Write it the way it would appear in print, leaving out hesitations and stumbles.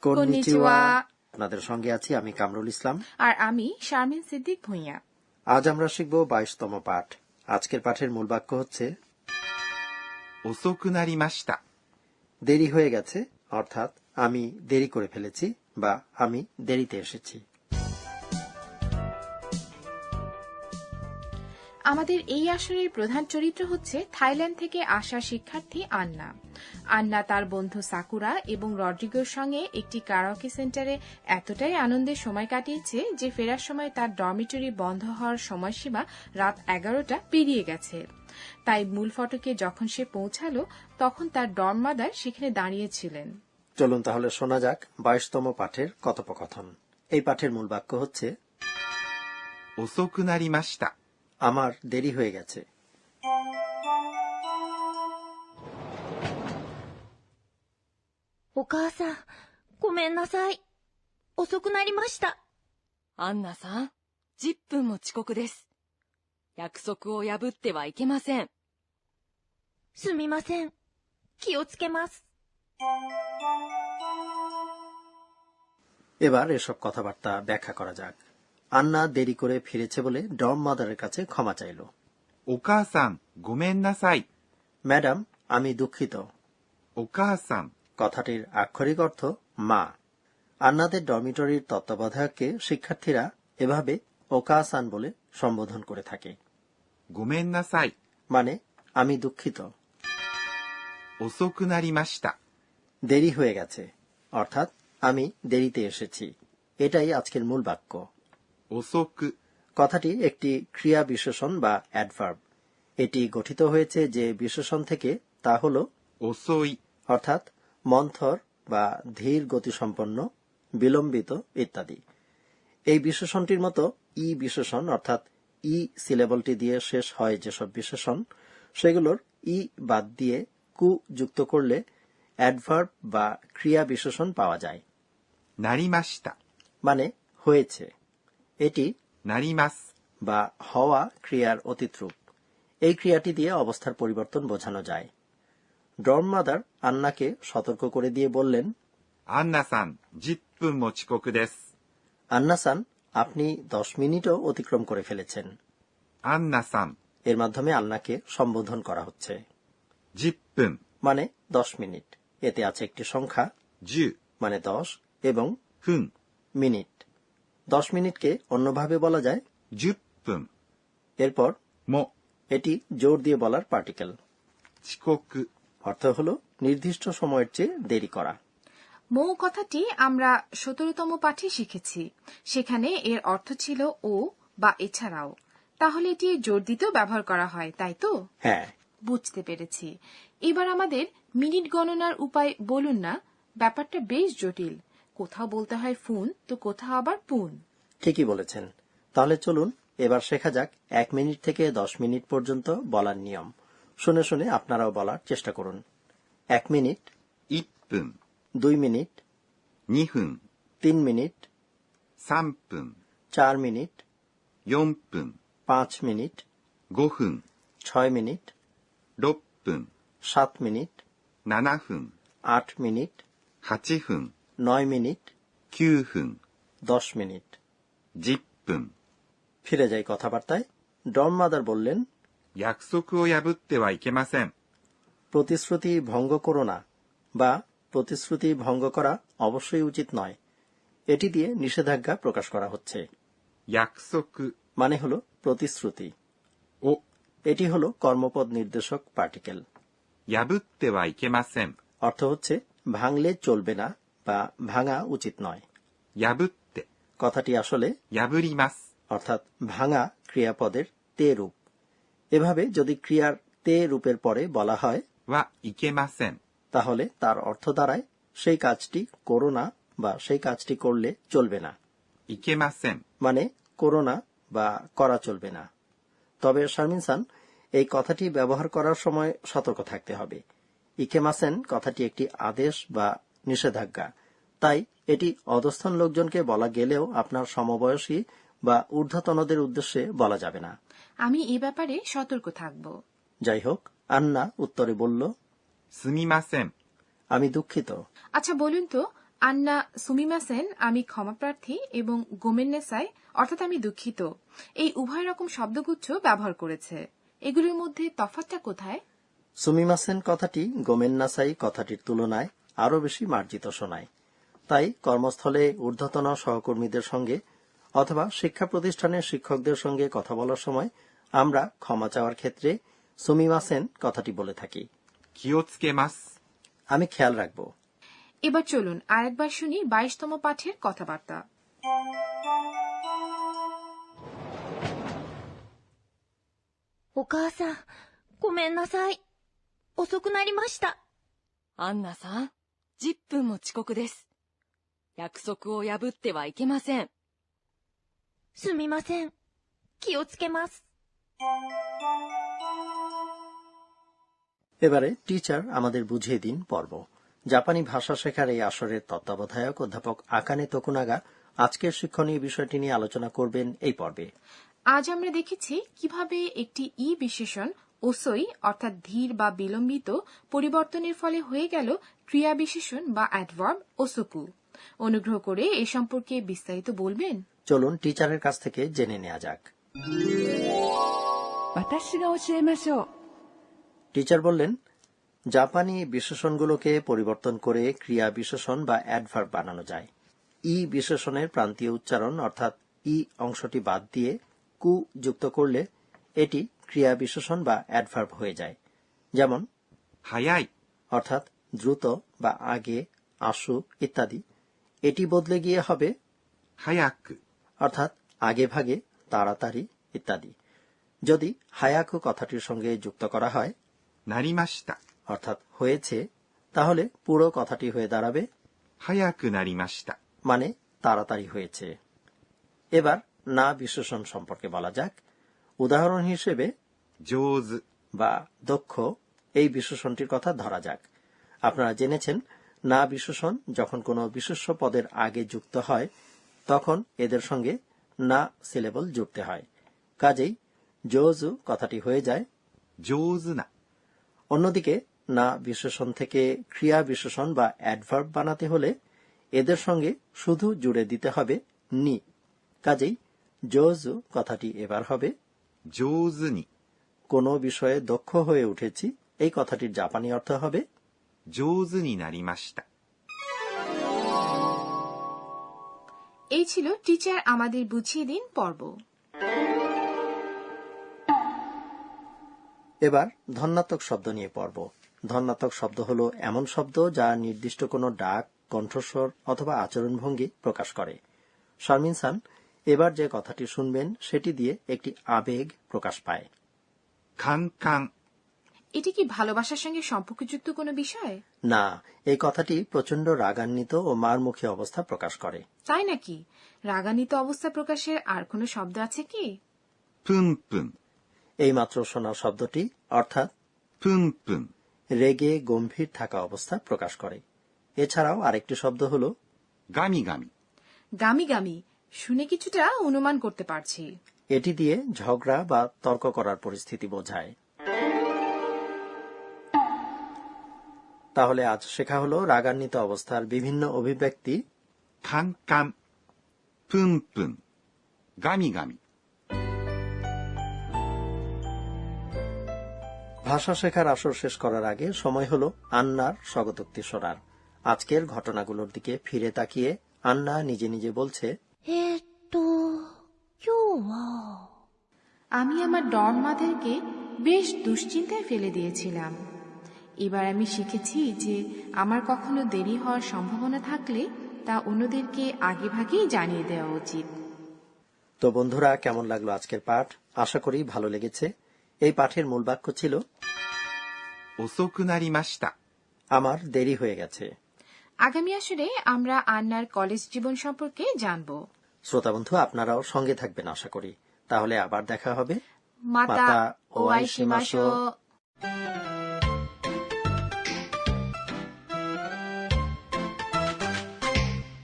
Konnichiwa. আপনাদের সঙ্গে আছি আমি কামরুল ইসলাম আর আমি শারমিন সিদ্দিক ভুঁইয়া। আজ আমরা শিখব 22তম পাঠ। আজকের পাঠের মূল বাক্য হচ্ছে 遅くなりました。 দেরি হয়ে গেছে, অর্থাৎ আমি দেরি করে ফেলেছি বা আমি দেরিতে এসেছি। আমাদের এই আসরের প্রধান চরিত্র হচ্ছে থাইল্যান্ড থেকে আসা শিক্ষার্থী আন্না। আন্না তার বন্ধু সাকুরা এবং রড্রিগোর সঙ্গে একটি কারাওকে সেন্টারে এতটাই আনন্দের সময় কাটিয়েছে যে ফেরার সময় তার ডরমিটরি বন্ধ হওয়ার সময়সীমা রাত 11টা পেরিয়ে গেছে। তাই মূল ফটকে যখন সে পৌঁছালো তখন তার ডর্ম মাদার সেখানে দাঁড়িয়েছিলেন। চলুন তাহলে শোনা যাক 22তম পাঠের কথোপকথন। এই পাঠের মূল বাক্য হচ্ছে 遅くなりました。 আমার দেরি হয়ে গেছে। お母さん、ごめんなさい。遅くなりました。アンナさん、10分も遅刻です。約束を破ってはいけません。すみません。気をつけます。 এবার এসব কথাবার্তা ব্যাখ্যা করা যাক। আন্না দেরি করে ফিরেছে বলে ডর্ম মাদারের কাছে ক্ষমা চাইল। お母さん、ごめんなさい。 ম্যাডাম, আমি দুঃখিত। お母さん、 কথাটির আক্ষরিক অর্থ মা। আন্নাদের ডরমিটরির তত্ত্বাবধায়ককে শিক্ষার্থীরা এভাবে ওকাসান বলে সম্বোধন করে থাকে। ごめんなさい。 মানে আমি দুঃখিত। 遅くなりました。 দেরি হয়ে গেছে, অর্থাৎ আমি দেরিতে এসেছি। এটাই আজকের মূল বাক্য। 遅く কথাটি একটি ক্রিয়া বিশেষণ বা অ্যাডভার্ব। এটি গঠিত হয়েছে যে বিশেষণ থেকে, তা হল 遅い অর্থাৎ মন্থর বা ধীর গতিসম্পন্ন, বিলম্বিত ইত্যাদি। এই বিশেষণটির মতো ই বিশেষণ অর্থাৎ ই সিলেবলটি দিয়ে শেষ হয় যেসব বিশেষণ, সেগুলোর ই বাদ দিয়ে কু যুক্ত করলে অ্যাডভার্ব বা ক্রিয়া বিশেষণ পাওয়া যায়। なりました。 মানে হয়েছে। এটি なります。 বা হওয়া ক্রিয়ার অতিথ্রূপ। এই ক্রিয়াটি দিয়ে অবস্থার পরিবর্তন বোঝানো যায়। ডর্ম মাদার আন্নাকে সতর্ক করে দিয়ে বললেন, アンナさん、10分も遅刻です。 আন্নাসান, আপনি 10 মিনিটও অতিক্রম করে ফেলেছেন। アンナさん、 এর মাধ্যমে আন্নাকে সম্বোধন করা হচ্ছে। 10分、 মানে 10 মিনিট। এতে আছে একটি সংখ্যা 10 মানে 10 এবং 分、 মিনিট। 10 মিনিটকে অন্যভাবে বলা যায় 10分 এরপর も এটি জোর দিয়ে বলার পার্টিকেল। 遅刻 অর্থ হল নির্দিষ্ট সময়ের চেয়ে দেরি করা। মৌ কথাটি আমরা 17তম পাঠে শিখেছি। সেখানে এর অর্থ ছিল ও বা এছাড়াও। তাহলে এটি জোর দিতেও ব্যবহার করা হয়, তাই তো? হ্যাঁ, বুঝতে পেরেছি। এবার আমাদের মিনিট গণনার উপায় বলুন না। ব্যাপারটা বেশ জটিল। কোথাও বলতে হয় ফুন তো কোথাও আবার পুন। ঠিকই বলেছেন। তাহলে চলুন এবার শেখা যাক 1 মিনিট থেকে 10 মিনিট পর্যন্ত বলার নিয়ম। শুনে শুনে আপনারাও বলার চেষ্টা করুন। 1 minute, 1分、 2 minute, 2分、 3 minute, 3分、 4 minute, 4分、 5 minute, 5分、 6 minute, 6分、 7 minute, 7分、 8 minute, 8分、 9 minute, 9分、 10 minute. 10分。 ফিরে যাই কথাবার্তায়। ডর্ম মাদার বললেন, 約束を破ってはいけません。 প্রতিশ্রুতি ভঙ্গ করো না বা প্রতিশ্রুতি ভঙ্গ করা অবশ্যই উচিত নয়। এটি দিয়ে নিষেধাজ্ঞা প্রকাশ করা হচ্ছে। 約束 মানে হল প্রতিশ্রুতি। を এটি হল কর্মপদ নির্দেশক পার্টিকেল। 破ってはいけません。 অর্থ হচ্ছে ভাঙলে চলবে না বা ভাঙা উচিত নয়। 破って কথাটি আসলে 破ります。 অর্থাৎ ভাঙা ক্রিয়াপদের তে রূপ। এভাবে যদি ক্রিয়ার তে রূপের পরে বলা হয় はいけません。 তাহলে তার অর্থ দাঁড়ায় সেই কাজটি করো না বা সেই কাজটি করলে চলবে না। いけません。 মানে করো না বা করা চলবে না। তবে শারমিনসান, এই কথাটি ব্যবহার করার সময় সতর্ক থাকতে হবে। ইকেমাসেন কথাটি একটি আদেশ বা নিষেধাজ্ঞা, তাই এটি অধস্তন লোকজনকে বলা গেলেও আপনার সমবয়সী বা ঊর্ধ্বতনদের উদ্দেশ্যে বলা যাবে না। আমি এ ব্যাপারে সতর্ক থাকব। যাই হোক, আন্না উত্তরে বলল, すみません。 আমি দুঃখিত। আচ্ছা বলুন তো, আন্না সুমিমাসেন আমি ক্ষমাপ্রার্থী এবং গোমেন্নেসাই অর্থাৎ আমি দুঃখিত এই উভয় রকম শব্দগুচ্ছ ব্যবহার করেছে। এগুলোর মধ্যে তফাৎটা কোথায়? সুমিমাসেন কথাটি গোমেন্নাসাই কথাটির তুলনায় আরও বেশি মার্জিত শোনায়। তাই কর্মস্থলে ঊর্ধ্বতন সহকর্মীদের সঙ্গে অথবা শিক্ষা প্রতিষ্ঠানের শিক্ষকদের সঙ্গে কথা বলার সময় আমরা ক্ষমা চাওয়ার ক্ষেত্রে সুমিমাসেন কথাটি বলে থাকি। 気をつけます。 আমি খেয়াল রাখব। এবার চলুন আরেকবার শুনি 22তম পাঠের কথাবার্তা। お母さん、ごめんなさい。遅くなりました。アンナさん、10分も遅刻です。約束を破ってはいけません。すみません。気をつけます。 এবারে টিচার আমাদের বুঝিয়ে দিন পর্ব। জাপানি ভাষা শেখার এই আসরের তত্ত্বাবধায়ক অধ্যাপক আকানে তোকুনাগা আজকের শিক্ষণীয় বিষয়টি নিয়ে আলোচনা করবেন এই পর্বে। আজ আমরা দেখেছি কিভাবে একটি ই বিশেষণ ওসই অর্থাৎ ধীর বা বিলম্বিত পরিবর্তনের ফলে হয়ে গেল ক্রিয়া বিশেষণ বা অ্যাডভার্ব ওসোকু। অনুগ্রহ করে এ সম্পর্কে বিস্তারিত বলবেন। চলুন টিচারের কাছ থেকে জেনে নেওয়া যাক। 私が教えましょう。 টিচার বললেন, জাপানি বিশেষণগুলোকে পরিবর্তন করে ক্রিয়া বিশেষণ বা অ্যাডভার্ব বানানো যায়। ই বিশেষণের প্রান্তীয় উচ্চারণ অর্থাৎ ই অংশটি বাদ দিয়ে কু যুক্ত করলে এটি ক্রিয়া বিশেষণ বা অ্যাডভার্ব হয়ে যায়। যেমন 早い。 অর্থাৎ দ্রুত বা আগে, আশু ইত্যাদি। এটি বদলে গিয়ে হবে 早く。 অর্থাৎ আগে ভাগে, তাড়াতাড়ি ইত্যাদি। যদি হায়াকু কথাটির সঙ্গে যুক্ত করা হয় なりました。 অর্থাৎ হয়েছে, তাহলে পুরো কথাটি হয়ে দাঁড়াবে 早くなりました。 মানে তাড়াতাড়ি হয়েছে। এবার না বিশেষণ সম্পর্কে বলা যাক। উদাহরণ হিসেবে 上手。 বা দক্ষ এই বিশেষণটির কথা ধরা যাক। আপনারা জেনেছেন না বিশেষণ যখন কোনো বিশেষ্য পদের আগে যুক্ত হয় তখন এদের সঙ্গে না সিলেবল যুক্ত হয়। কাজেই জোজু কথাটি হয়ে যায় 上手な。 অন্যদিকে না বিশেষণ থেকে ক্রিয়া বিশেষণ বা অ্যাডভার্ব বানাতে হলে এদের সঙ্গে শুধু জুড়ে দিতে হবে নি। কাজেই জোজু কথাটি এবার হবে 上手に。 কোনো বিষয়ে দক্ষ হয়ে উঠেছি এই কথাটির জাপানি অর্থ হবে 上手になりました。 এই ছিল টিচার আমাদের বুঝিয়ে দিন পর্ব। এবার ধন্যাত্মক শব্দ নিয়ে পড়ব। ধন্যাত্মক শব্দ হলো এমন শব্দ যা নির্দিষ্ট কোনো ডাক, কণ্ঠস্বর অথবা আচরণভঙ্গি প্রকাশ করে। শারমিন সান এবার যে কথাটি শুনবেন সেটি দিয়ে একটি আবেগ প্রকাশ পায়। カンカン。 এটি কি ভালোবাসার সঙ্গে সম্পর্কযুক্ত কোনো বিষয়? না, এই কথাটি প্রচন্ড রাগান্বিত ও মারমুখী অবস্থা প্রকাশ করে। তাই নাকি? রাগান্বিত অবস্থা প্রকাশের আর কোনো শব্দ আছে কি? プンプン。 এইমাত্র শোনা শব্দটি অর্থাৎ プンプン。 রেগে গম্ভীর থাকা অবস্থা প্রকাশ করে। এছাড়াও আরেকটি শব্দ হল ガミガミ。 গামি গামি, শুনে কিছুটা অনুমান করতে পারছি। এটি দিয়ে ঝগড়া বা তর্ক করার পরিস্থিতি বোঝায়। তাহলে আজ শেখা হলো রাগান্বিত অবস্থার বিভিন্ন অভিব্যক্তি। カンカン。プンプン。ガミガミ。 ভাষা শেখার আসর শেষ করার আগে সময় হলো আন্নার স্বগতোক্তি শোনার। আজকের ঘটনাগুলোর দিকে ফিরে তাকিয়ে আন্না নিজে নিজে বলছে, 今日は আমি আমার ডরমাদেরকে বেশ দুশ্চিন্তায় ফেলে দিয়েছিলাম। এবার আমি শিখেছি যে আমার কখনো দেরি হওয়ার সম্ভাবনা থাকলে তা অন্যদেরকে আগেভাগেই জানিয়ে দেওয়া উচিত। তো বন্ধুরা, কেমন লাগলো আজকের পাঠ? আশা করি ভালো লেগেছে। এই পাঠের মূল বাক্য ছিল 遅くなりました。 আমার দেরি হয়ে গেছে। আগামী আসরে আমরা আন্নার কলেজ জীবন সম্পর্কে জানব। শ্রোতা বন্ধু, আপনারাও সঙ্গে থাকবেন আশা করি। তাহলে আবার দেখা হবে। মাতা মাতা ও ও আইশিমাশো। আইশিমাশো।